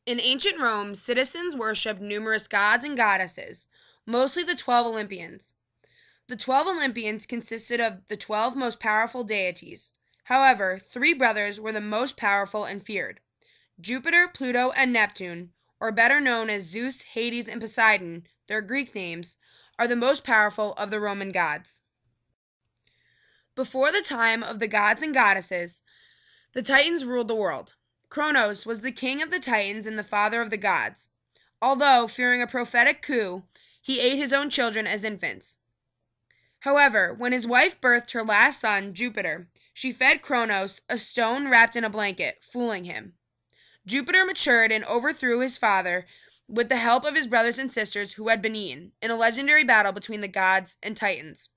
In ancient Rome, citizens worshipped numerous gods and goddesses, mostly the 12 Olympians. The 12 Olympians consisted of the 12 most powerful deities. However, 3 brothers were the most powerful and feared. Jupiter, Pluto, and Neptune, or better known as Zeus, Hades, and Poseidon, their Greek names, are the most powerful of the Roman gods. Before the time of the gods and goddesses, the Titans ruled the world. Kronos was the king of the Titans and the father of the gods. Although, fearing a prophetic coup, he ate his own children as infants. However, when his wife birthed her last son, Jupiter, she fed Kronos a stone wrapped in a blanket, fooling him. Jupiter matured and overthrew his father with the help of his brothers and sisters who had been eaten, in a legendary battle between the gods and Titans.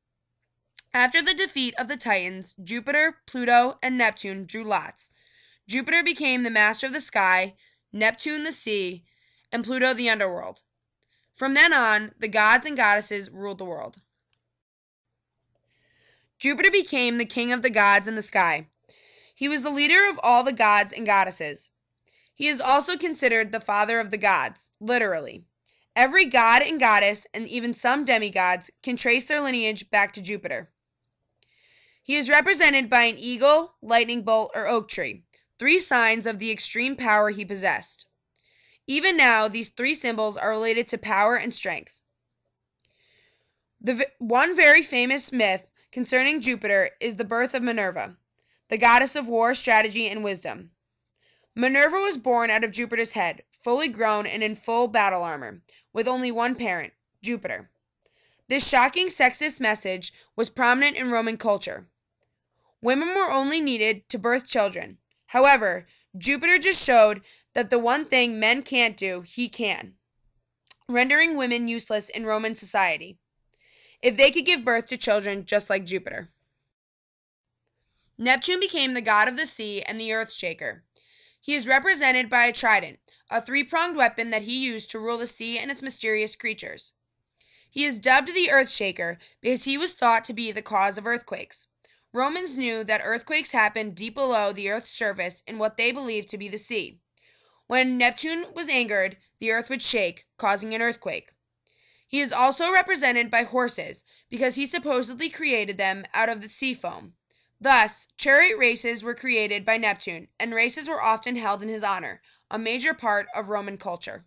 After the defeat of the Titans, Jupiter, Pluto, and Neptune drew lots. Jupiter became the master of the sky, Neptune the sea, and Pluto the underworld. From then on, the gods and goddesses ruled the world. Jupiter became the king of the gods in the sky. He was the leader of all the gods and goddesses. He is also considered the father of the gods, literally. Every god and goddess, and even some demigods, can trace their lineage back to Jupiter. He is represented by an eagle, lightning bolt, or oak tree, 3 signs of the extreme power he possessed. Even now, these 3 symbols are related to power and strength. One very famous myth concerning Jupiter is the birth of Minerva, the goddess of war, strategy, and wisdom. Minerva was born out of Jupiter's head, fully grown and in full battle armor, with only one parent, Jupiter. This shocking sexist message was prominent in Roman culture. Women were only needed to birth children. However, Jupiter just showed that the one thing men can't do, he can, rendering women useless in Roman society, if they could give birth to children just like Jupiter. Neptune became the god of the sea and the earth shaker. He is represented by a trident, a 3-pronged weapon that he used to rule the sea and its mysterious creatures. He is dubbed the earth shaker because he was thought to be the cause of earthquakes. Romans knew that earthquakes happened deep below the earth's surface in what they believed to be the sea. When Neptune was angered, the earth would shake, causing an earthquake. He is also represented by horses because he supposedly created them out of the sea foam. Thus, chariot races were created by Neptune, and races were often held in his honor, a major part of Roman culture.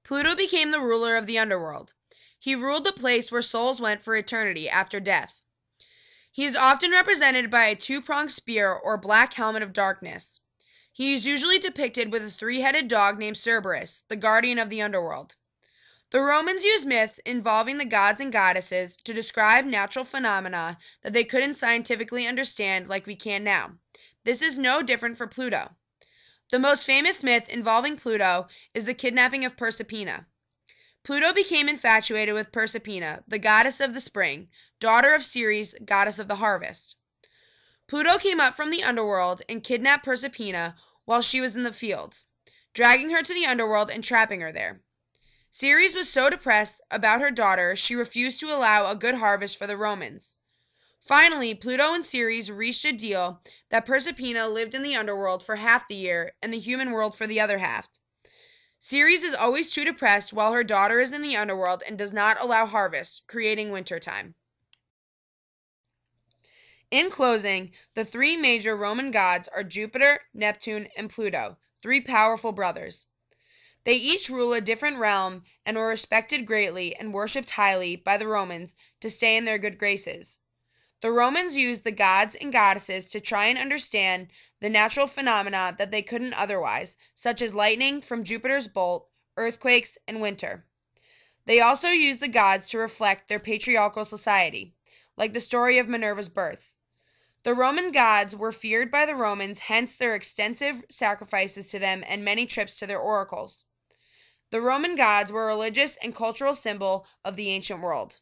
Pluto became the ruler of the underworld. He ruled the place where souls went for eternity after death. He is often represented by a 2-pronged spear or black helmet of darkness. He is usually depicted with a 3-headed dog named Cerberus, the guardian of the underworld. The Romans used myths involving the gods and goddesses to describe natural phenomena that they couldn't scientifically understand like we can now. This is no different for Pluto. The most famous myth involving Pluto is the kidnapping of Proserpina. Pluto became infatuated with Proserpina, the goddess of the spring, daughter of Ceres, goddess of the harvest. Pluto came up from the underworld and kidnapped Proserpina while she was in the fields, dragging her to the underworld and trapping her there. Ceres was so depressed about her daughter, she refused to allow a good harvest for the Romans. Finally, Pluto and Ceres reached a deal that Proserpina lived in the underworld for half the year and the human world for the other half. Ceres is always too depressed while her daughter is in the underworld and does not allow harvest, creating winter time. In closing, the 3 major Roman gods are Jupiter, Neptune, and Pluto, 3 powerful brothers. They each rule a different realm and were respected greatly and worshipped highly by the Romans to stay in their good graces. The Romans used the gods and goddesses to try and understand the natural phenomena that they couldn't otherwise, such as lightning from Jupiter's bolt, earthquakes, and winter. They also used the gods to reflect their patriarchal society, like the story of Minerva's birth. The Roman gods were feared by the Romans, hence their extensive sacrifices to them and many trips to their oracles. The Roman gods were a religious and cultural symbol of the ancient world.